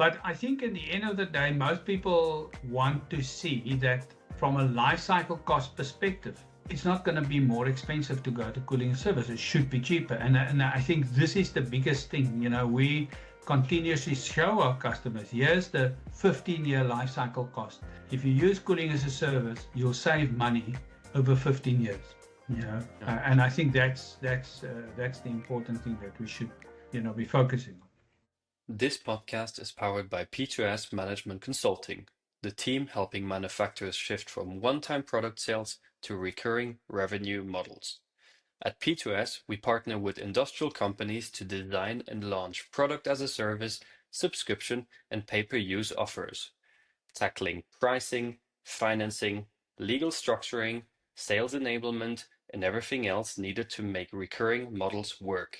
But I think at the end of the day, most people want to see that from a life cycle cost perspective, it's not going to be more expensive to go to cooling service. It should be cheaper. And I think this is the biggest thing. We continuously show our customers, here's the 15-year life cycle cost. If you use cooling as a service, you'll save money over 15 years. And I think that's the important thing that we should be focusing on. This podcast is powered by P2S Management Consulting, the team helping manufacturers shift from one-time product sales to recurring revenue models. At P2S, we partner with industrial companies to design and launch product as a service, subscription, and pay-per-use offers, tackling pricing, financing, legal structuring, sales enablement, and everything else needed to make recurring models work.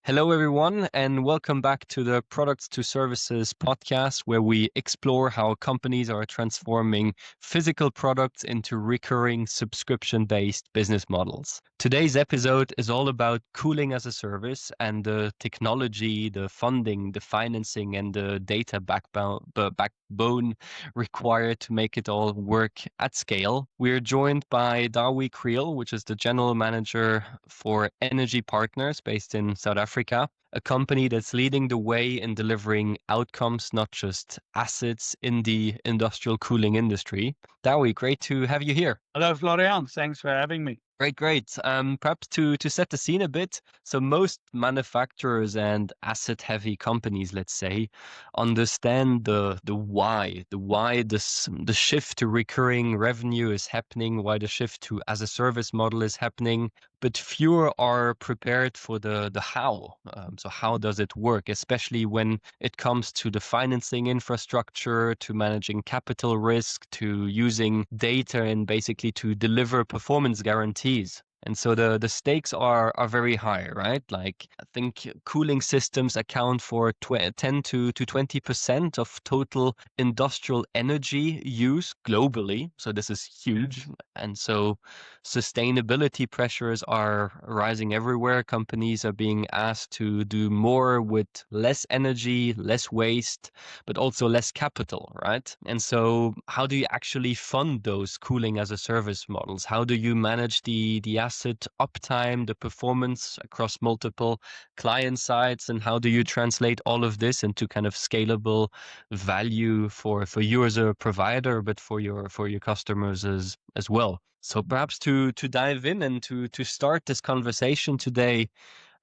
Hello, everyone, and welcome back to the Products to Services podcast, where we explore how companies are transforming physical products into recurring subscription-based business models. Today's episode is all about cooling as a service and the technology, the funding, the financing, and the data backbone required to make it all work at scale. We're joined by Dawie, which is the general manager for Energy Partners based in South Africa, a company that's leading the way in delivering outcomes, not just assets, in the industrial cooling industry. Dawie, great to have you here. Hello, Florian. Thanks for having me. Great. Perhaps to set the scene a bit. So most manufacturers and asset-heavy companies, let's say, understand the why, the shift to recurring revenue is happening, why the shift to as a service model is happening, but fewer are prepared for the how. So how does it work, especially when it comes to the financing infrastructure, to managing capital risk, to using data and basically to deliver performance guarantees. And so the stakes are very high, right? Like, I think cooling systems account for 10 to 20% of total industrial energy use globally. So this is huge. And so sustainability pressures are rising everywhere. Companies are being asked to do more with less energy, less waste, but also less capital, right? And so how do you actually fund those cooling as a service models? How do you manage the asset uptime, the performance across multiple client sites, and how do you translate all of this into kind of scalable value for you as a provider, but for your customers as well? So perhaps to dive in and to start this conversation today,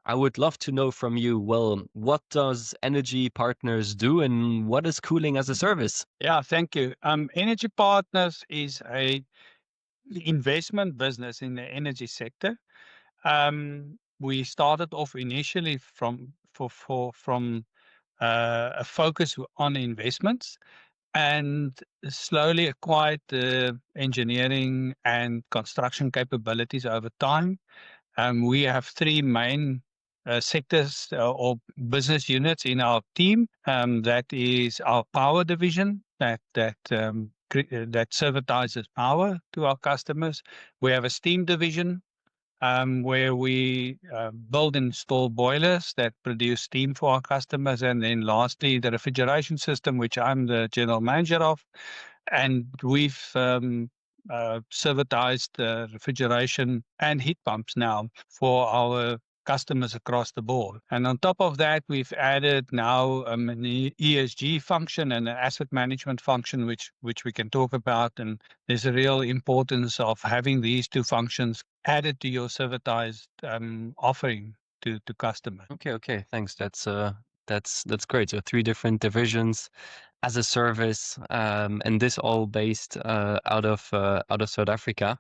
I would love to know from you, well, what does Energy Partners do and what is cooling as a service? Yeah, thank you. Energy Partners is a investment business in the energy sector. We started off initially from a focus on investments, and slowly acquired the engineering and construction capabilities over time. We have three main sectors or business units in our team. That is our power division that servitizes power to our customers. We have a steam division where we build and install boilers that produce steam for our customers. And then lastly, the refrigeration system, which I'm the general manager of. And we've servitized refrigeration and heat pumps now for our customers across the board. And on top of that, we've added now an ESG function and an asset management function, which we can talk about. And there's a real importance of having these two functions added to your servitized offering to customers. Okay, thanks. That's great. So three different divisions as a service, and this all based out of South Africa.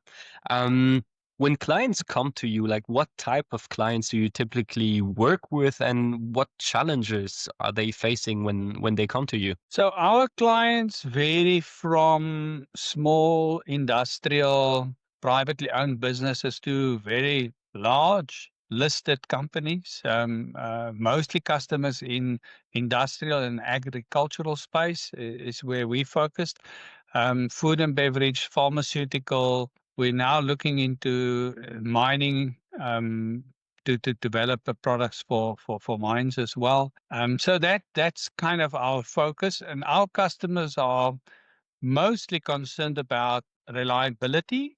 When clients come to you, like what type of clients do you typically work with, and what challenges are they facing when they come to you? So our clients vary from small industrial, privately owned businesses to very large listed companies, mostly customers in industrial and agricultural space is where we focused. Food and beverage, pharmaceutical. We're now looking into mining, to develop products for mines as well. So that's kind of our focus, and our customers are mostly concerned about reliability,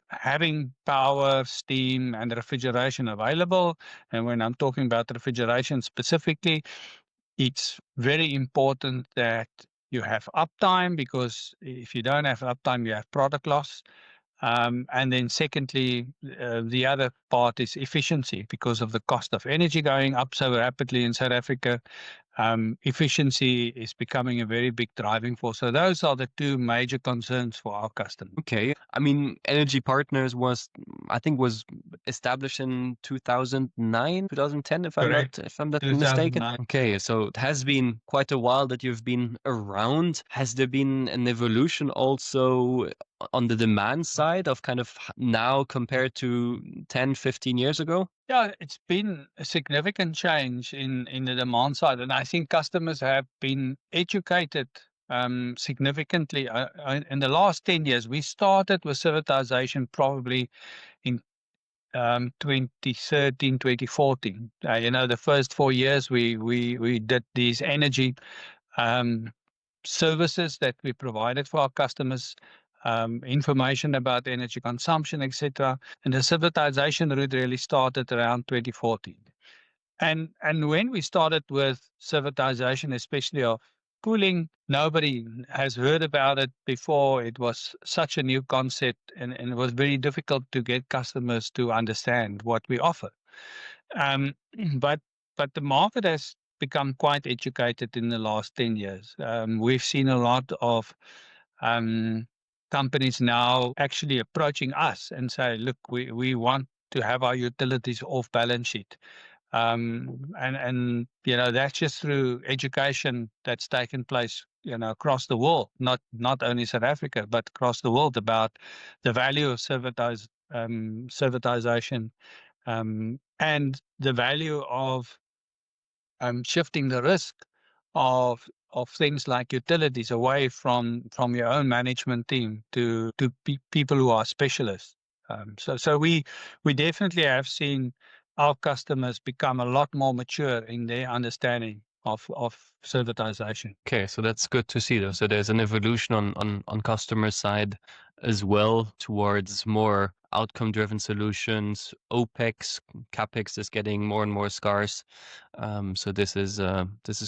having power, steam, and refrigeration available. And when I'm talking about refrigeration specifically, it's very important that you have uptime, because if you don't have uptime, you have product loss. And then secondly, the other part is efficiency, because of the cost of energy going up so rapidly in South Africa. Efficiency is becoming a very big driving force. So those are the two major concerns for our customers. Okay. I mean, Energy Partners I think was established in 2009, 2010, if Correct. if I'm not mistaken. 2009. Okay, so it has been quite a while that you've been around. Has there been an evolution also on the demand side of kind of now compared to 10, 15 years ago? Yeah, it's been a significant change in the demand side, and I think customers have been educated significantly in the last 10 years. We started with servitization probably in 2013, 2014. The first 4 years we did these energy um, services that we provided for our customers, information about energy consumption, etc. And the civilization route really started around 2014. And when we started with civilization, especially of cooling, nobody has heard about it before. It was such a new concept, and it was very difficult to get customers to understand what we offer. Um, but but the market has become quite educated in the last 10 years. We've seen a lot of um, companies now actually approaching us and say, look, we want to have our utilities off balance sheet. And that's just through education that's taken place across the world, not only South Africa but across the world, about the value of servitization, and the value of shifting the risk of things like utilities away from your own management team to people who are specialists. So we definitely have seen our customers become a lot more mature in their understanding of servitization. Okay, so that's good to see though. So there's an evolution on customer side as well towards more outcome driven solutions. OPEX, CapEx is getting more and more scarce. So this is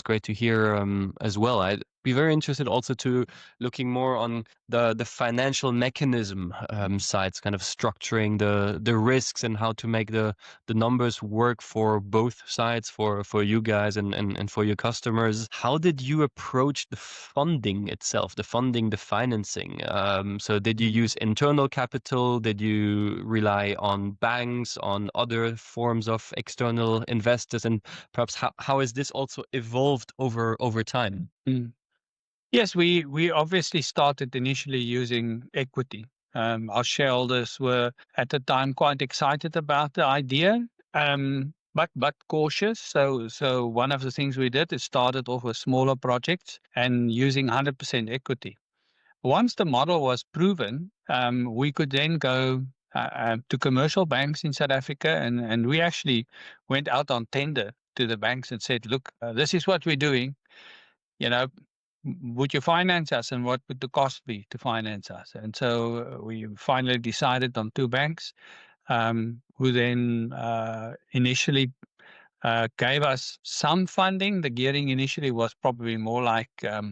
great to hear as well. I'd be very interested also to looking more on the financial mechanism sides, kind of structuring the risks and how to make the numbers work for both sides, for you guys and for your customers. How did you approach the funding itself, the financing? So did you use internal capital? Did you rely on banks, on other forms of external investors? And perhaps how has this also evolved over time? Yes, we obviously started initially using equity. Our shareholders were at the time quite excited about the idea, but cautious. So one of the things we did is started off with smaller projects and using 100% equity. Once the model was proven, we could then go to commercial banks in South Africa, and we actually went out on tender to the banks and said, look, this is what we're doing. you know, would you finance us, and what would the cost be to finance us? And so we finally decided on two banks, who then initially gave us some funding. The gearing initially was probably more like a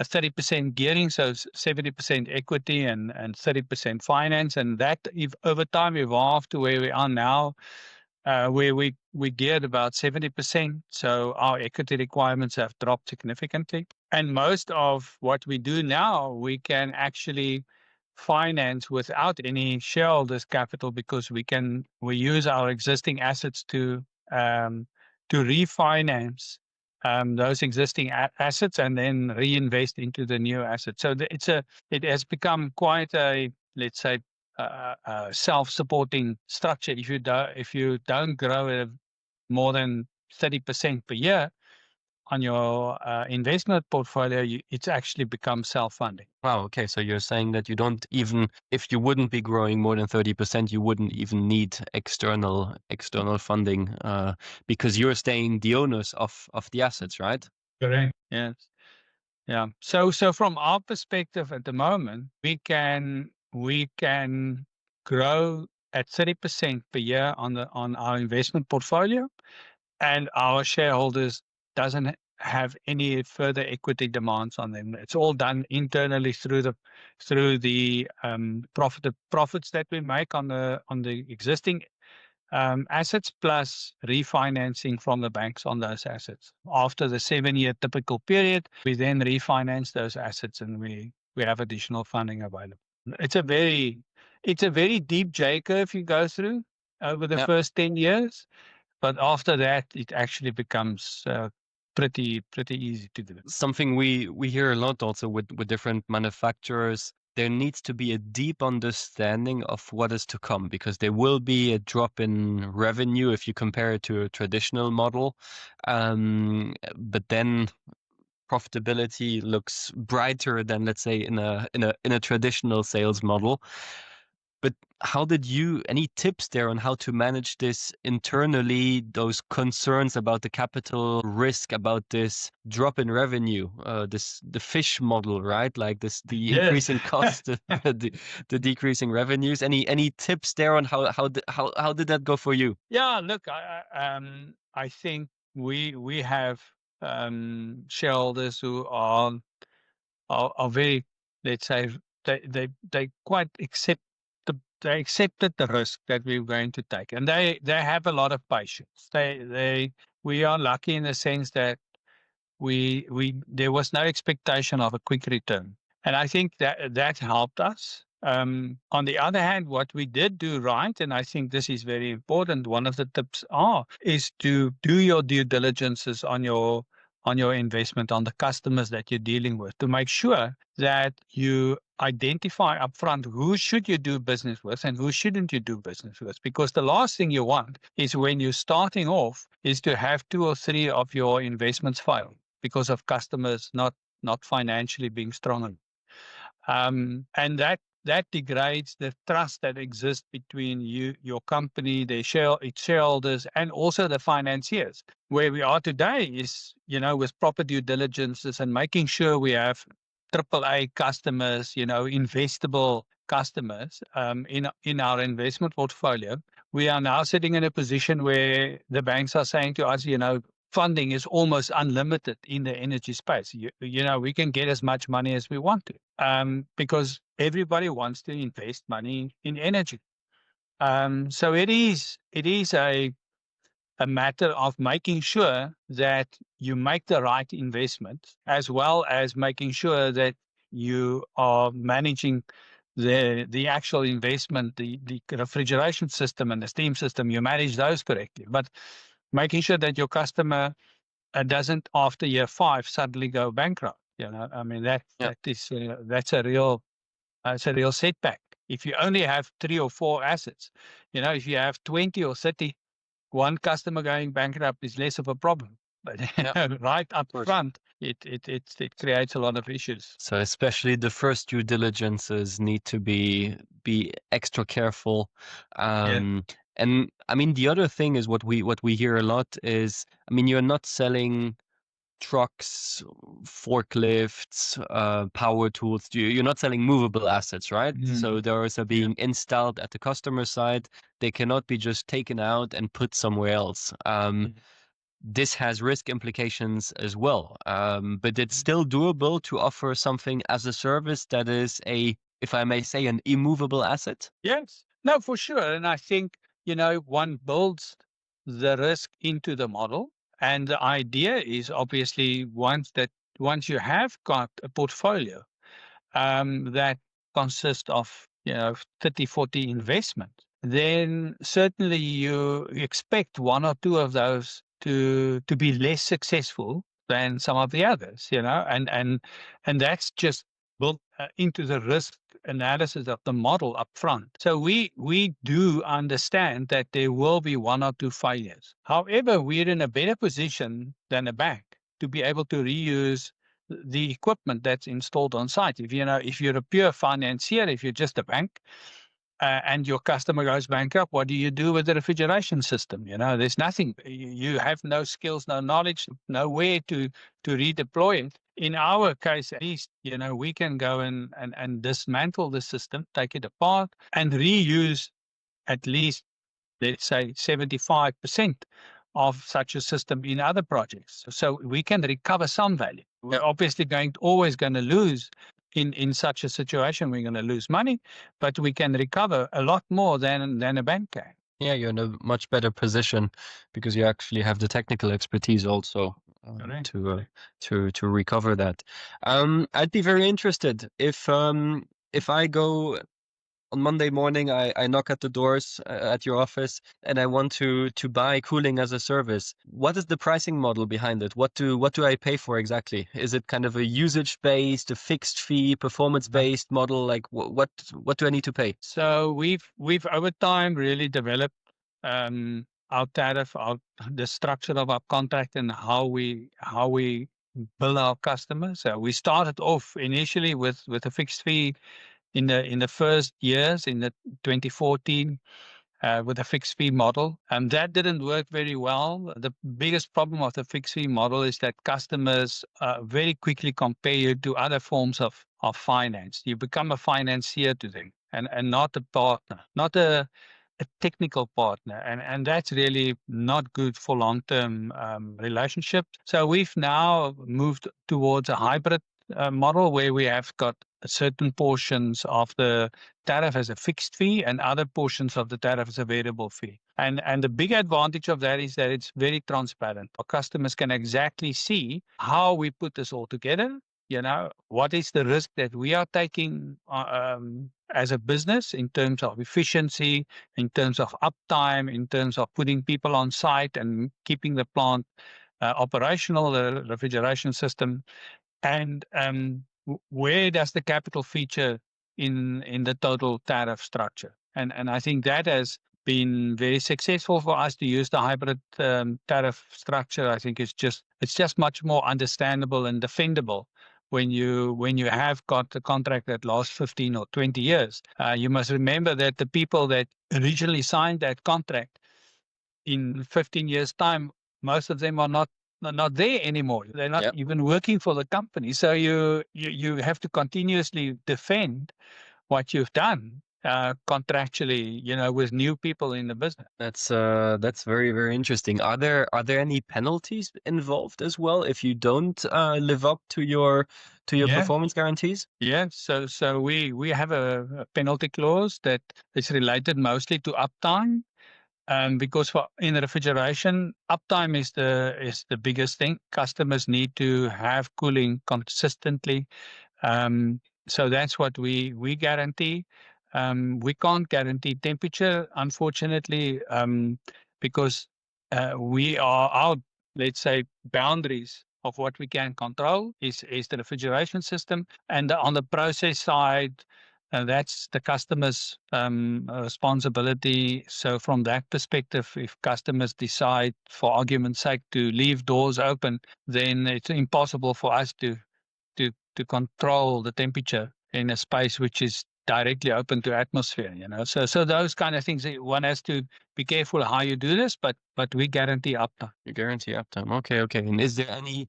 30% gearing, so 70% equity and 30% finance. And that, if over time, evolved to where we are now, where we geared about 70%. So our equity requirements have dropped significantly. And most of what we do now, we can actually finance without any shareholders' capital, because we use our existing assets to refinance those existing assets and then reinvest into the new assets. So it has become quite a, let's say, self-supporting structure. If you don't grow at more than 30% per year, investment portfolio, it's actually become self-funding. Wow. Okay. So you're saying that you don't even, if you wouldn't be growing more than 30%, you wouldn't even need external funding, because you're staying the owners of the assets, right? Correct. Yes. Yeah. So from our perspective at the moment, we can grow at 30% per year on our investment portfolio, and our shareholders doesn't have any further equity demands on them. It's all done internally through the profits that we make on the existing assets, plus refinancing from the banks on those assets. After the 7-year typical period, we then refinance those assets, and we have additional funding available. It's a very deep J curve you go through over the first 10 years, but after that, it actually becomes pretty easy to do. Something we hear a lot also with different manufacturers. There needs to be a deep understanding of what is to come, because there will be a drop in revenue if you compare it to a traditional model. But then profitability looks brighter than, let's say, in a traditional sales model. But how did any tips there on how to manage this internally, those concerns about the capital risk, about this drop in revenue, the fish model, right? Like this, the increasing cost, the decreasing revenues. Any tips there on how did that go for you? Yeah, look, I think we have shareholders who are very, let's say, they quite they accepted the risk that we're going to take, and they have a lot of patience. We are lucky in the sense that there was no expectation of a quick return, and I think that helped us. On the other hand, what we did do right, and I think this is very important, one of the tips is to do your due diligences on your investment, on the customers that you're dealing with, to make sure that you identify upfront who should you do business with and who shouldn't you do business with. Because the last thing you want is, when you're starting off, is to have 2 or 3 of your investments fail because of customers not financially being strong enough. And that degrades the trust that exists between you, your company, its shareholders, and also the financiers. Where we are today is, with proper due diligences and making sure we have AAA customers, investable customers, in our investment portfolio. We are now sitting in a position where the banks are saying to us, funding is almost unlimited in the energy space. We can get as much money as we want to, because everybody wants to invest money in energy. So it is a matter of making sure that you make the right investment, as well as making sure that you are managing the actual investment, the refrigeration system and the steam system. You manage those correctly, but making sure that your customer doesn't, after year 5, suddenly go bankrupt. I mean, that's a real setback. If you only have 3 or 4 assets, if you have 20 or 30, one customer going bankrupt is less of a problem. But right up front, it creates a lot of issues. So especially the first due diligences need to be extra careful. And I mean, the other thing is what we hear a lot is, I mean, you're not selling trucks, forklifts, power tools. You're not selling movable assets, right? So those are being installed at the customer side. They cannot be just taken out and put somewhere else. This has risk implications as well, but it's still doable to offer something as a service that is if I may say, an immovable asset. Yes, no, for sure. And I think, one builds the risk into the model. And the idea is, obviously, once you have got a portfolio that consists of 30, 40 investments, then certainly you expect 1 or 2 of those to be less successful than some of the others, and that's just built into the risk analysis of the model up front. So we do understand that there will be 1 or 2 failures. However, we're in a better position than a bank, to be able to reuse the equipment that's installed on site. If you're a pure financier, if you're just a bank, and your customer goes bankrupt, what do you do with the refrigeration system? There's nothing. You have no skills, no knowledge, nowhere to redeploy it. In our case, at least, we can go and dismantle the system, take it apart, and reuse at least, let's say, 75% of such a system in other projects. So we can recover some value. We're obviously always going to lose in such a situation. We're going to lose money, but we can recover a lot more than a bank can. Yeah, you're in a much better position because you actually have the technical expertise also to recover that. I'd be very interested if I go on Monday morning, I knock at the doors at your office and I want to buy cooling as a service. What is the pricing model behind it? What do I pay for exactly? Is it kind of a usage based, a fixed fee, performance based model? Like what do I need to pay? So we've over time really developed our tariff, the structure of our contract, and how we bill our customers. So we started off initially with a fixed fee in the first years, in the 2014, with a fixed fee model, and that didn't work very well. The biggest problem of the fixed fee model is that customers very quickly compare you to other forms of finance. You become a financier to them, and not a partner, not a technical partner, and that's really not good for long-term relationships. So we've now moved towards a hybrid model where we have got certain portions of the tariff as a fixed fee and other portions of the tariff as a variable fee. And the big advantage of that is that it's very transparent. Our customers can exactly see how we put this all together. What is the risk that we are taking as a business in terms of efficiency, in terms of uptime, in terms of putting people on site and keeping the plant operational, the refrigeration system, and where does the capital feature in the total tariff structure? And I think that has been very successful for us to use the hybrid tariff structure. I think it's just much more understandable and defendable when you have got a contract that lasts 15 or 20 years. You must remember that the people that originally signed that contract in 15 years' time, most of them are not there anymore. They're not even working for the company. So you have to continuously defend what you've done contractually, with new people in the business. That's very, very interesting. Are there any penalties involved as well if you don't live up to your performance guarantees? Yeah. So we have a penalty clause that is related mostly to uptime. Because in refrigeration, uptime is the biggest thing. Customers need to have cooling consistently. So that's what we guarantee. We can't guarantee temperature, unfortunately, because our, let's say, boundaries of what we can control is the refrigeration system, and on the process side, that's the customer's responsibility. So from that perspective, if customers decide, for argument's sake, to leave doors open, then it's impossible for us to control the temperature in a space which is directly open to atmosphere. So those kind of things, one has to be careful how you do this, but we guarantee uptime. You guarantee uptime. Okay. And is there any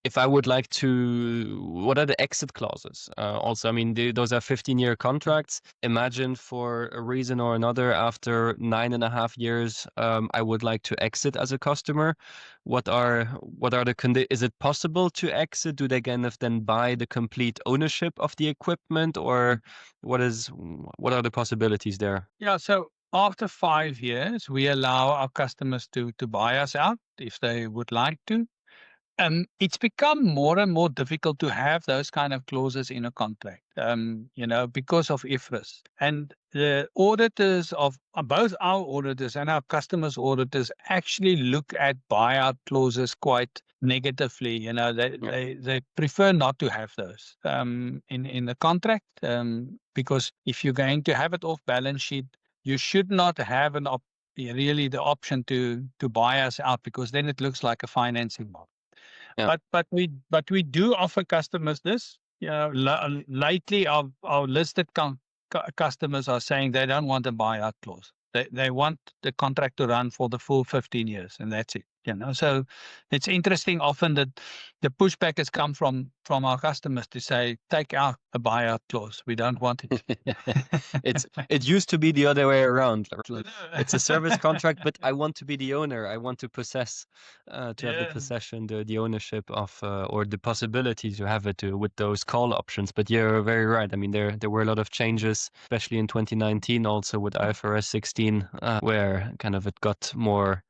if I would like to, what are the exit clauses? Also, I mean, those are 15-year contracts. Imagine for a reason or another, after 9.5 years, I would like to exit as a customer. What are the is it possible to exit? Do they then buy the complete ownership of the equipment, or what are the possibilities there? Yeah. So after 5 years, we allow our customers to buy us out if they would like to. It's become more and more difficult to have those kind of clauses in a contract, because of IFRS. And the auditors of both our auditors and our customers' auditors actually look at buyout clauses quite negatively. They prefer not to have those in the contract, because if you're going to have it off balance sheet, you should not have really the option to buy us out, because then it looks like a financing model. Yeah. But we do offer customers this. Lately our listed customers are saying they don't want a buyout clause. They want the contract to run for the full 15 years, and that's it. So it's interesting. Often that the pushback has come from our customers to say, take out a buyout clause. We don't want it. It used to be the other way around. Like, it's a service contract, but I want to be the owner. I want to possess, to have the possession, the ownership of, or the possibility to have it with those call options. But you're very right. I mean, there were a lot of changes, especially in 2019, also with IFRS 16, where kind of it got more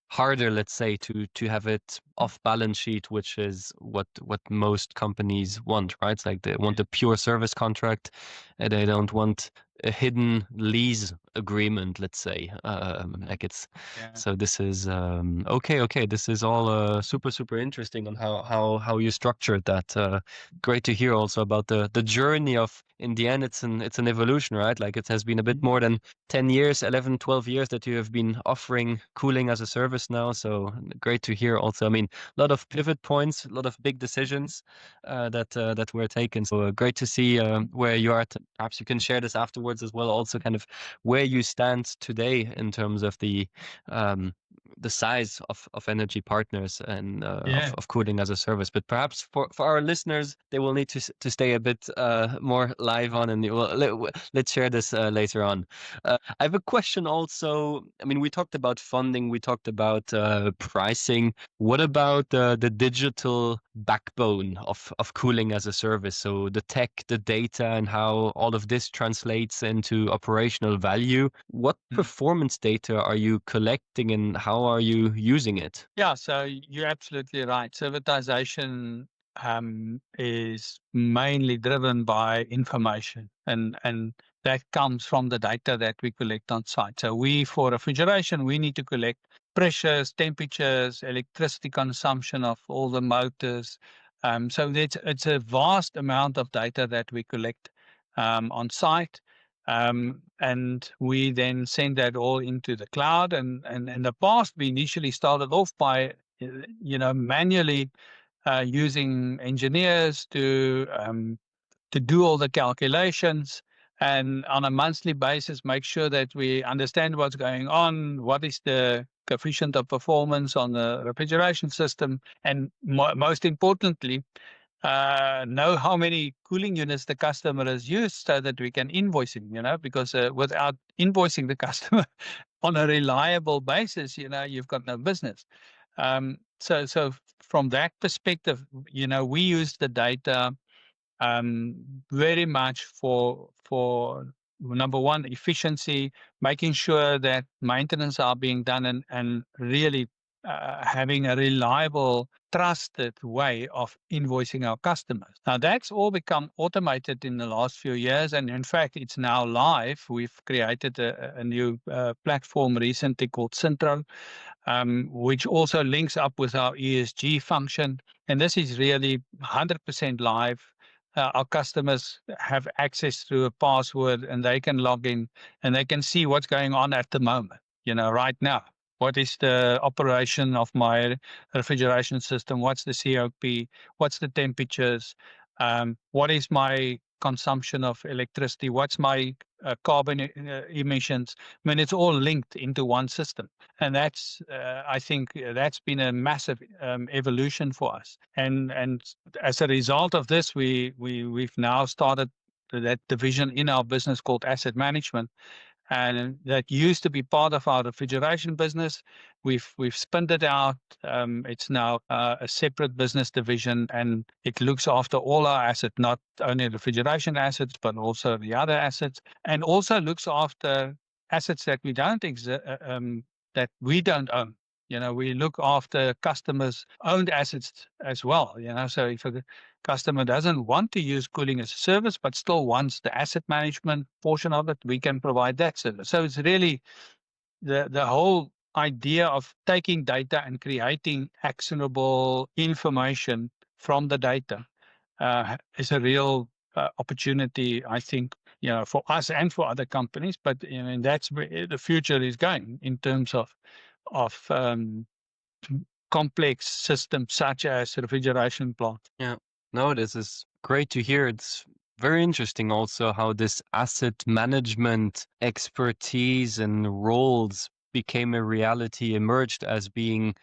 harder, let's say, to have it off balance sheet, which is what most companies want, right? It's like they want a pure service contract, and they don't want a hidden lease agreement, let's say. Like it's so this is okay. This is all super interesting on how you structured that. Great to hear also about the journey of, in the end, it's an evolution, right? Like it has been a bit more than 10 years, 11, 12 years that you have been offering cooling as a service now. So great to hear also. I mean, a lot of pivot points, a lot of big decisions that were taken. So great to see where you are. Perhaps you can share this afterwards as well. Also, kind of where you stand today in terms of the size of energy partners and of cooling as a service. But perhaps for our listeners, they will need to stay a bit more live on, and let's share this later on. I have a question also. I mean, we talked about funding, we talked about pricing. What about the digital backbone of cooling as a service? So the tech, the data, and how all of this translates into operational value. What performance data are you collecting, and how are you using it? Yeah, so you're absolutely right. Servitization is mainly driven by information, and that comes from the data that we collect on site. So for refrigeration, we need to collect pressures, temperatures, electricity consumption of all the motors. So it's a vast amount of data that we collect on site. And we then send that all into the cloud. And in the past, we initially started off by, manually using engineers to do all the calculations, and on a monthly basis make sure that we understand what's going on, what is the coefficient of performance on the refrigeration system, and most importantly, know how many cooling units the customer has used so that we can invoice him, because without invoicing the customer on a reliable basis, you've got no business. So from that perspective, we use the data very much for number one, efficiency, making sure that maintenance are being done, and really having a reliable, trusted way of invoicing our customers. Now that's all become automated in the last few years, and in fact it's now live. We've created a new platform recently called Centro, which also links up with our ESG function, and this is really 100% live. Our customers have access through a password, and they can log in and they can see what's going on at the moment, right now. What is the operation of my refrigeration system? What's the COP? What's the temperatures? What is my consumption of electricity? What's my carbon emissions? I mean, it's all linked into one system. And that's, I think, that's been a massive evolution for us. And as a result of this, we've now started that division in our business called asset management, and that used to be part of our refrigeration business. We've spinned it out. It's now a separate business division, and it looks after all our assets, not only refrigeration assets, but also the other assets, and also looks after assets that we don't that we don't own. We look after customers' owned assets as well. So if a customer doesn't want to use cooling as a service, but still wants the asset management portion of it, we can provide that service. So it's really the whole idea of taking data and creating actionable information from the data is a real opportunity, I think, for us and for other companies. But and that's where the future is going in terms of complex systems such as refrigeration plant. Yeah. No, this is great to hear. It's very interesting also how this asset management expertise and roles became a reality, emerged as being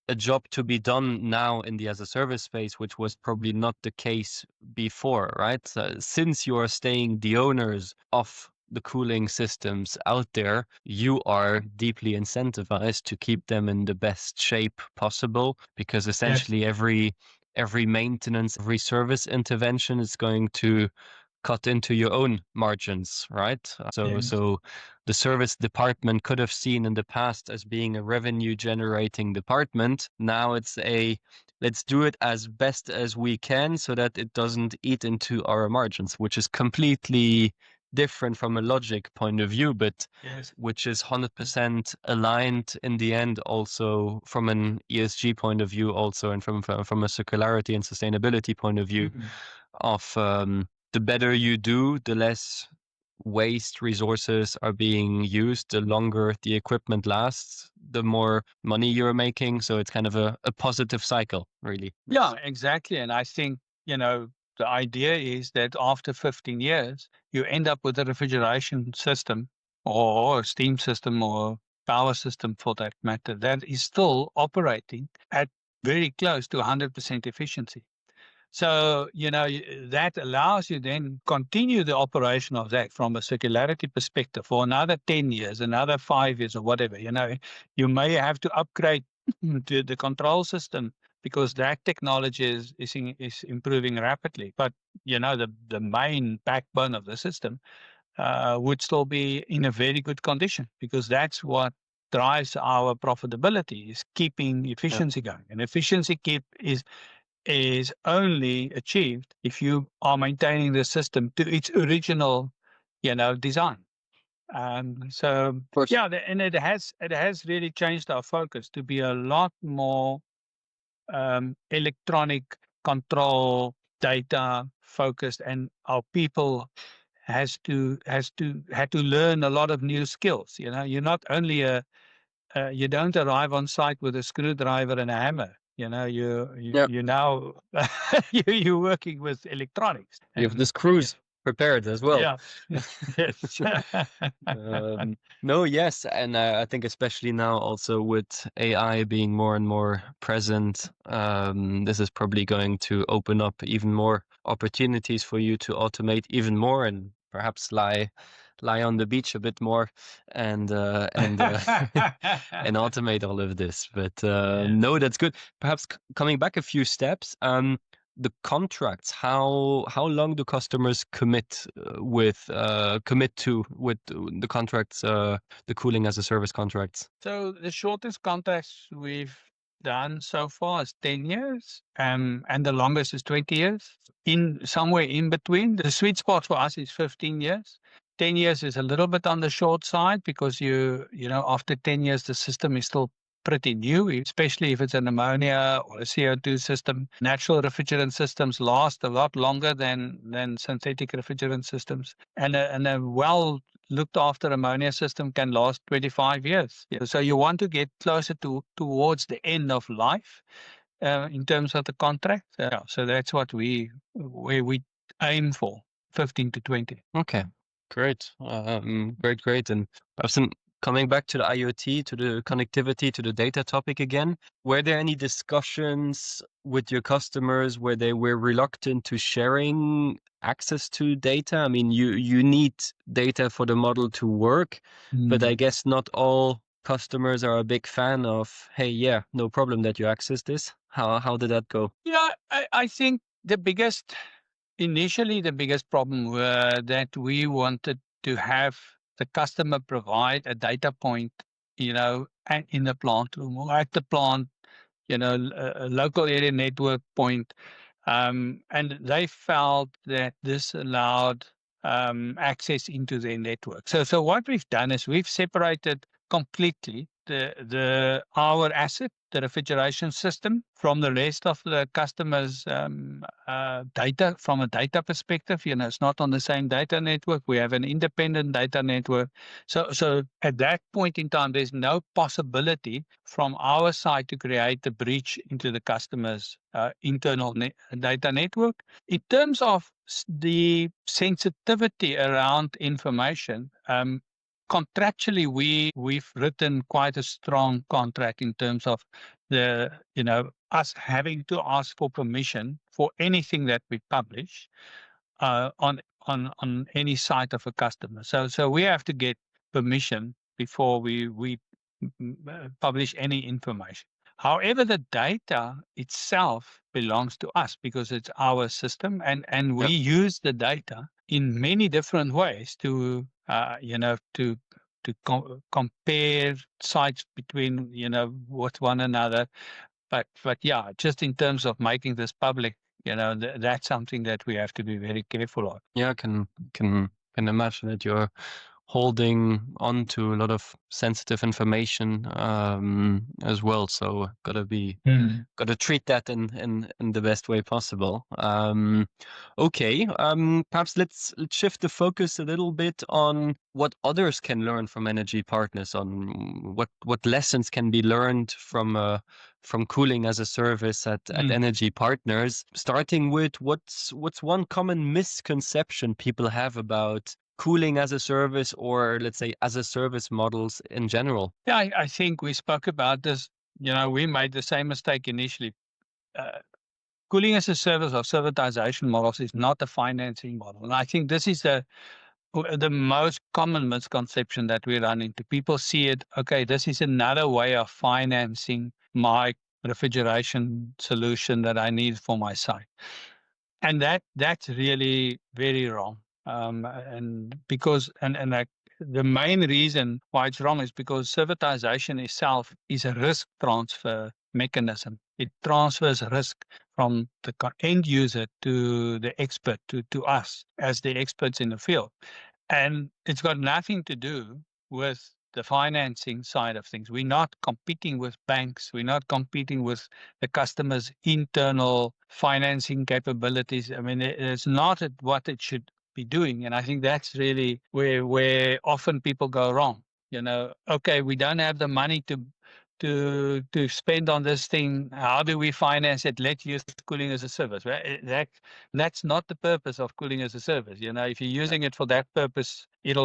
a job to be done now in the as a service space, which was probably not the case before, right? Since you are staying the owners of the cooling systems out there, you are deeply incentivized to keep them in the best shape possible, because essentially every maintenance, every service intervention is going to cut into your own margins, right? So the service department could have seen in the past as being a revenue generating department. Now it's let's do it as best as we can so that it doesn't eat into our margins, which is completely different from a logic point of view, but which is 100% aligned in the end also from an ESG point of view also, and from a circularity and sustainability point of view of the better you do, the less waste resources are being used, the longer the equipment lasts, the more money you're making. So it's kind of a positive cycle, really. Yeah, exactly. And I think, the idea is that after 15 years, you end up with a refrigeration system or a steam system or power system for that matter that is still operating at very close to 100% efficiency. So, that allows you then continue the operation of that from a circularity perspective for another 10 years, another 5 years or whatever. You may have to upgrade to the control system because that technology is improving rapidly. But, the main backbone of the system would still be in a very good condition, because that's what drives our profitability, is keeping efficiency going. And efficiency is only achieved if you are maintaining the system to its original, design. So Of course. yeah, and it has really changed our focus to be a lot more electronic control data focused, and our people had to learn a lot of new skills. You're not only you don't arrive on site with a screwdriver and a hammer. You now you're working with electronics. You have the screws prepared as well. Yeah. Yes. No, yes, and I think especially now also with AI being more and more present, this is probably going to open up even more opportunities for you to automate even more and perhaps lie on the beach a bit more and and automate all of this. But no, that's good. Perhaps coming back a few steps. The contracts, how long do customers commit to with the contracts, the cooling as a service contracts? So the shortest contracts we've done so far is 10 years, and the longest is 20 years. In somewhere in between, the sweet spot for us is 15 years. 10 years is a little bit on the short side because after 10 years, the system is still pretty new, especially if it's an ammonia or a CO2 system. Natural refrigerant systems last a lot longer than synthetic refrigerant systems. And a well looked after ammonia system can last 25 years. So you want to get closer towards the end of life in terms of the contract. So that's what we aim for, 15 to 20. Okay, great. Great. And perhaps coming back to the IoT, to the connectivity, to the data topic again, were there any discussions with your customers where they were reluctant to sharing access to data? I mean, you need data for the model to work, but I guess not all customers are a big fan of, hey, yeah, no problem that you access this. How did that go? Yeah, I think initially the biggest problem were that we wanted to have the customer provide a data point, in the plant room or at the plant, a local area network point. And they felt that this allowed access into their network. So what we've done is we've separated completely our asset the refrigeration system from the rest of the customers' data from a data perspective. It's not on the same data network. We have an independent data network. So at that point in time, there's no possibility from our side to create a breach into the customer's internal data network. In terms of the sensitivity around information, contractually, we've written quite a strong contract in terms of the us having to ask for permission for anything that we publish on any site of a customer. So we have to get permission before we publish any information. However, the data itself belongs to us because it's our system, and we use the data in many different ways to compare sites between with one another. But yeah, just in terms of making this public, that's something that we have to be very careful of. Yeah, I can imagine that you're holding on to a lot of sensitive information as well. So gotta treat that in the best way possible. Okay, perhaps let's shift the focus a little bit on what others can learn from energy partners, on what lessons can be learned from cooling as a service at energy partners, starting with what's one common misconception people have about cooling as a service, or let's say as a service models in general. Yeah, I think we spoke about this. We made the same mistake initially. Cooling as a service or servitization models is not a financing model. And I think this is the most common misconception that we run into. People see it, okay, this is another way of financing my refrigeration solution that I need for my site. And that's really very wrong. And because like the main reason why it's wrong is because servitization itself is a risk transfer mechanism. It transfers risk from the end user to the expert, to us as the experts in the field. And it's got nothing to do with the financing side of things. We're not competing with banks. We're not competing with the customer's internal financing capabilities. I mean, it's not what it should be doing. And I think that's really where often people go wrong. Okay, we don't have the money to spend on this thing. How do we finance it? Let's use cooling as a service. Right? That's not the purpose of cooling as a service. If you're using it for that purpose, it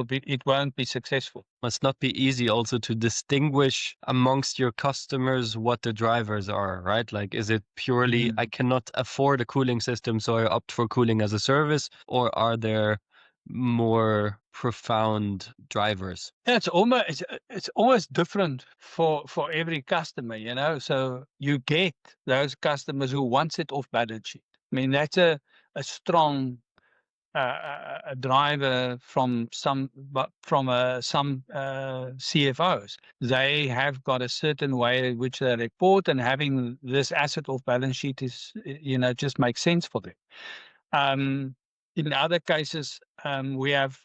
won't be successful. Must not be easy also to distinguish amongst your customers what the drivers are, right? Like, is it purely I cannot afford a cooling system, so I opt for cooling as a service, or are there more profound drivers? Yeah, it's almost different for every customer, So you get those customers who wants it off balance sheet. I mean, that's a strong a driver from some CFOs. They have got a certain way in which they report, and having this asset off balance sheet is just makes sense for them. In other cases, we have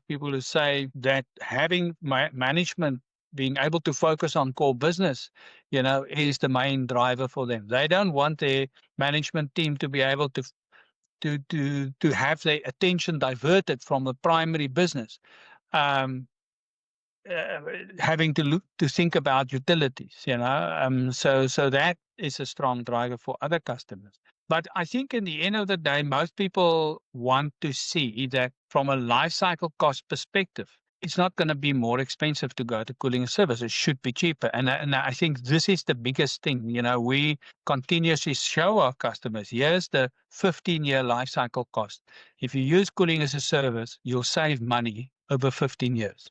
people who say that having management being able to focus on core business, is the main driver for them. They don't want their management team to be able to have their attention diverted from the primary business, having to think about utilities. So that is a strong driver for other customers. But I think in the end of the day, most people want to see that from a life cycle cost perspective, it's not going to be more expensive to go to cooling and service. It should be cheaper. And I think this is the biggest thing. We continuously show our customers, here's the 15-year life cycle cost. If you use cooling as a service, you'll save money over 15 years.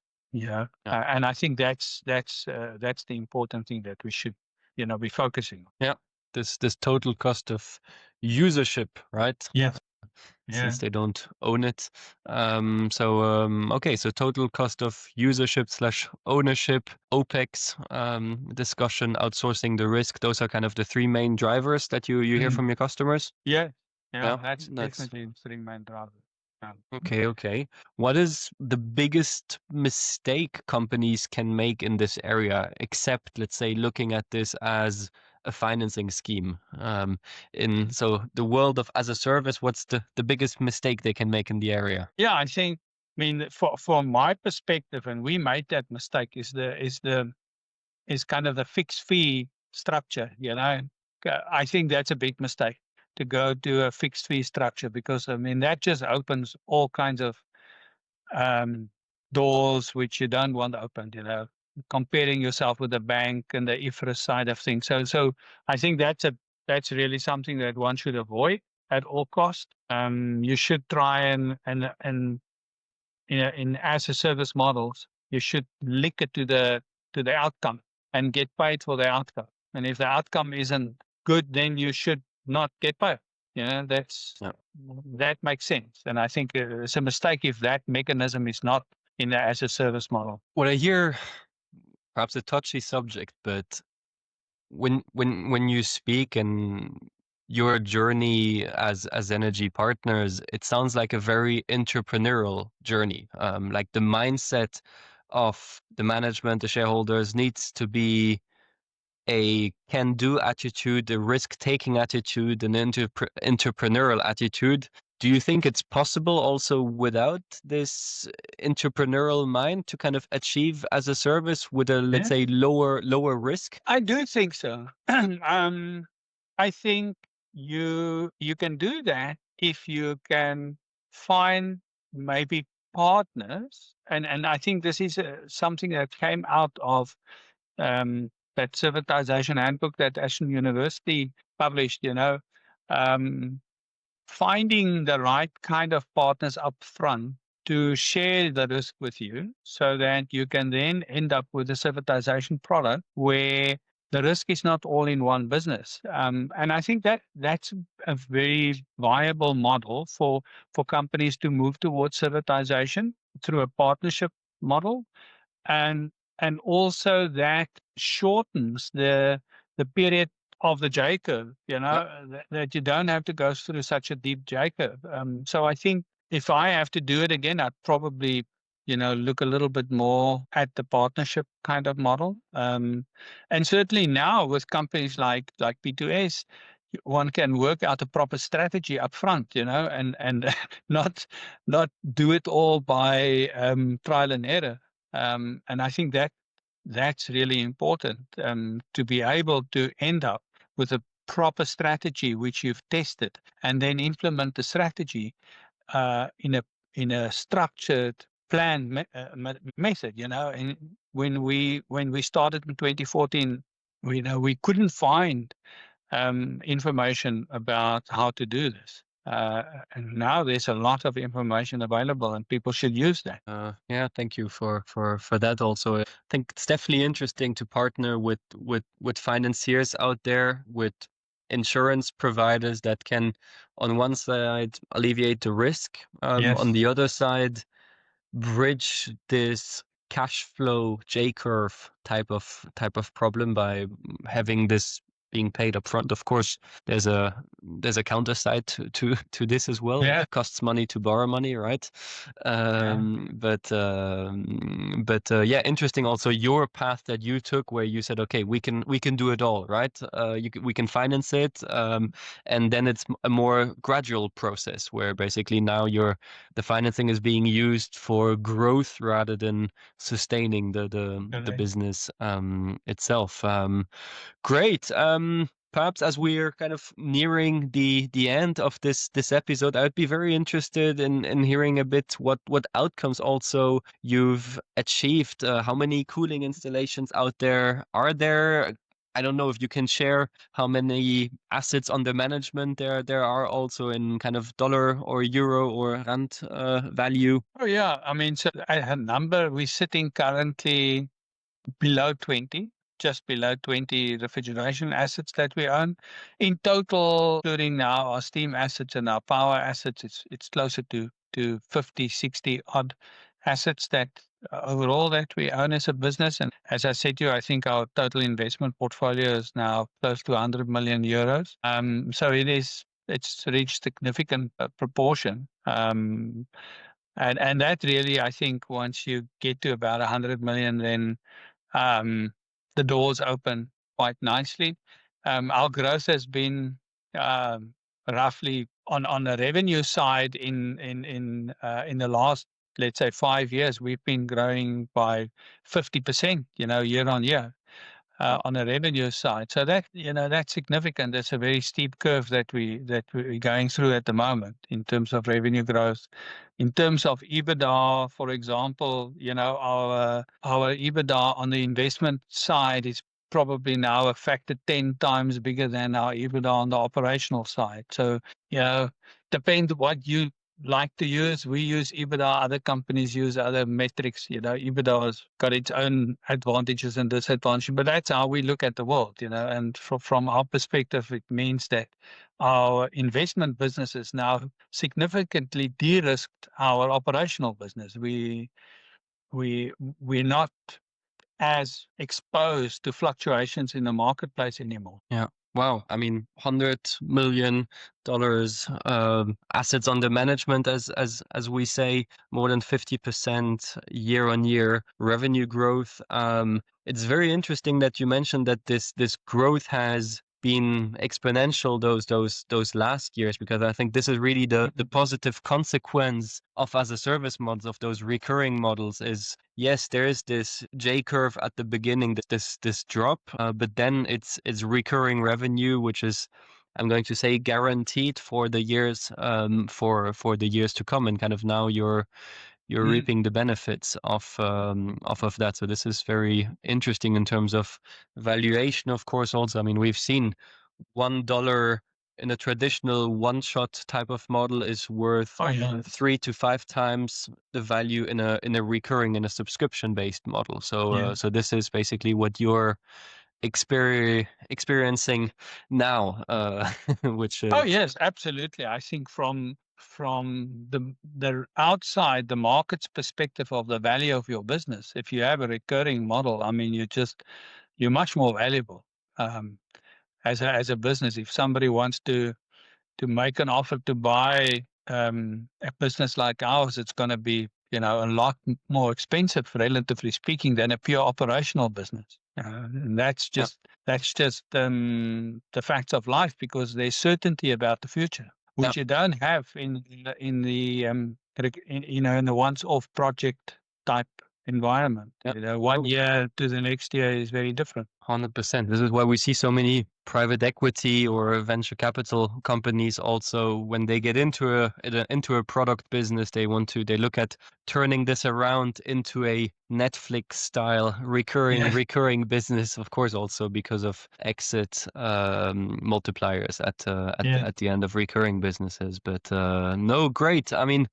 And I think that's the important thing that we should, be focusing on. Yeah. This total cost of usership, right? Yes. Since they don't own it. Okay, so total cost of usership / ownership, OPEX discussion, outsourcing the risk. Those are kind of the three main drivers that you hear from your customers. Yeah, that's definitely the three main drivers. Okay. What is the biggest mistake companies can make in this area, except, let's say, looking at this as a financing scheme? In so the world of as a service, what's the biggest mistake they can make in the area? Yeah, I think. I mean, from my perspective, and we made that mistake, is kind of the fixed fee structure. I think that's a big mistake to go to a fixed fee structure, because I mean that just opens all kinds of um, doors which you don't want to open. Comparing yourself with the bank and the IFRS side of things. So I think that's really something that one should avoid at all cost. You should try and in as a service models, you should link it to the outcome and get paid for the outcome. And if the outcome isn't good, then you should not get paid. Yeah. That makes sense. And I think it's a mistake if that mechanism is not in the as a service model. What I hear, perhaps a touchy subject, but when you speak and your journey as energy partners, it sounds like a very entrepreneurial journey. Like the mindset of the management, the shareholders needs to be a can-do attitude, a risk-taking attitude, an entrepreneurial attitude. Do you think it's possible also without this entrepreneurial mind to kind of achieve as a service with a, let's say, lower risk? I do think so. I think you can do that if you can find maybe partners, and I think this is something that came out of that Civilization Handbook that Ashton University published. Um, Finding the right kind of partners up front to share the risk with you, so that you can then end up with a civilization product where the risk is not all in one business. And I think that's a very viable model for companies to move towards civilization through a partnership model, and also that shortens the period of the J curve, that you don't have to go through such a deep J curve. So I think if I have to do it again, I'd probably, look a little bit more at the partnership kind of model. And certainly now with companies like P2S, one can work out a proper strategy up front, and not do it all by trial and error. And I think that's really important, to be able to end up with a proper strategy which you've tested, and then implement the strategy in a structured planned method. And when we started in 2014, we couldn't find information about how to do this. And now there's a lot of information available, and people should use that. Yeah, thank you for that also. I think it's definitely interesting to partner with financiers out there, with insurance providers that can, on one side, alleviate the risk, Yes. on the other side, bridge this cash flow J curve type of problem by having this being paid up front. Of course, there's a counter side to this as well. Yeah. It costs money to borrow money, right? But yeah, interesting also your path that you took, where you said, okay, we can do it all, right? We can finance it, and then it's a more gradual process where basically now the financing is being used for growth rather than sustaining the business itself. Great. Perhaps as we're kind of nearing the end of this episode, I'd be very interested in hearing a bit what outcomes also you've achieved. How many cooling installations out there are there? I don't know if you can share how many assets under management there are also in kind of dollar or euro or rand value. Oh yeah, I mean, so a number we're sitting currently below 20, just below 20 refrigeration assets that we own. In total, including now our steam assets and our power assets, it's closer to 50, 60 odd assets that overall that we own as a business. And as I said to you, I think our total investment portfolio is now close to 100 million euros. So it is it's reached significant proportion. And that really, I think, once you get to about 100 million, then the doors open quite nicely. Our growth has been roughly on the revenue side in the last, let's say, 5 years. We've been growing by 50%, year on year. On the revenue side. So that's significant. That's a very steep curve that we're going through at the moment in terms of revenue growth. In terms of EBITDA, for example, our EBITDA on the investment side is probably now a factor 10 times bigger than our EBITDA on the operational side. So, depends what you like to use. We use EBITDA, other companies use other metrics. EBITDA has got its own advantages and disadvantages, but that's how we look at the world, and from our perspective, it means that our investment business is now significantly de-risked our operational business. We're not as exposed to fluctuations in the marketplace anymore. Yeah. Wow. I mean, $100 million assets under management, as we say, more than 50% year on year revenue growth. It's very interesting that you mentioned that this growth has been exponential those last years, because I think this is really the positive consequence of as a service models, of those recurring models, is yes, there is this J curve at the beginning, this drop, but then it's recurring revenue, which is, I'm going to say, guaranteed for the years for the years to come, and kind of now you're reaping the benefits of that. So this is very interesting in terms of valuation, of course. Also, I mean, we've seen $1 in a traditional one-shot type of model is worth 3 to 5 times the value in a recurring, in a subscription-based model. So so this is basically what you're experiencing now, which Oh yes, absolutely. I think from the outside, the market's perspective of the value of your business, if you have a recurring model, I mean, you're much more valuable as a business. If somebody wants to make an offer to buy a business like ours, it's going to be a lot more expensive, relatively speaking, than a pure operational business. And that's just the facts of life, because there's certainty about the future, which you don't have in the once-off project type environment. 1 year to the next year is very different. 100%. This is why we see so many private equity or venture capital companies also, when they get into a product business, they look at turning this around into a Netflix style recurring business, of course, also because of exit multipliers at the end of recurring businesses. But no, great. I mean,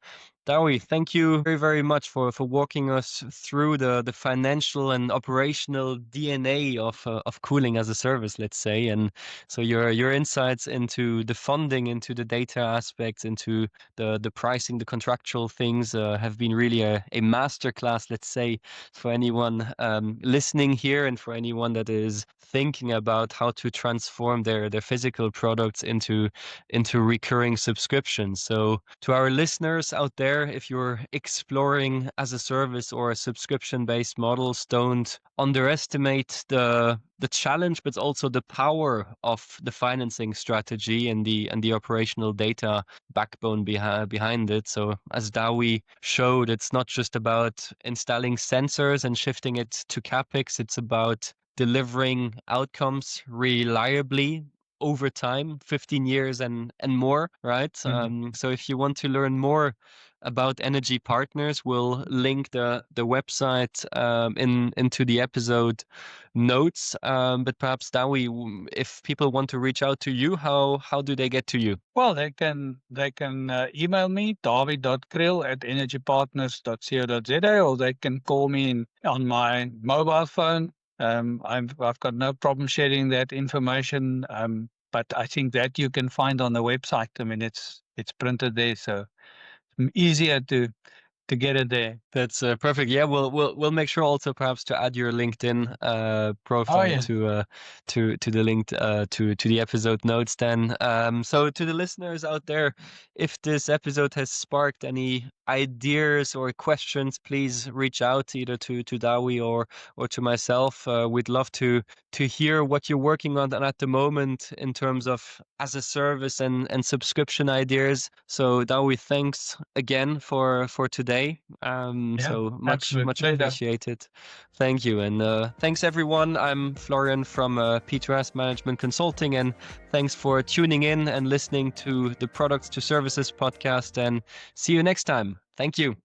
Dawie, thank you very, very much for walking us through the financial and operational DNA of cooling as a service, let's say. And so your insights into the funding, into the data aspects, into the pricing, the contractual things have been really a masterclass, let's say, for anyone listening here, and for anyone that is thinking about how to transform their physical products into recurring subscriptions. So to our listeners out there, if you're exploring as a service or a subscription-based models, don't underestimate the challenge, but also the power of the financing strategy and the operational data backbone behind it. So as Dawie showed, it's not just about installing sensors and shifting it to CapEx. It's about delivering outcomes reliably over time, 15 years and more, right? So if you want to learn more about Energy Partners, we'll link the website into the episode notes. But perhaps, Dawie, if people want to reach out to you, how do they get to you? Well, they can email me, dawie.kriel@energypartners.co.za, or they can call me on my mobile phone. I've got no problem sharing that information, but I think that you can find on the website. I mean, it's printed there, so it's easier to to get it there. That's perfect. Yeah, we'll make sure also perhaps to add your LinkedIn profile yeah. to the link to the episode notes. Then, so to the listeners out there, if this episode has sparked any ideas or questions, please reach out either to Dawie or to myself. We'd love to hear what you're working on at the moment in terms of as a service and subscription ideas. So Dawie, thanks again for today. So much pleasure. appreciated. Thank you, and thanks everyone. I'm Florian from P2S Management Consulting, and thanks for tuning in and listening to the Products to Services podcast. And see you next time. Thank you.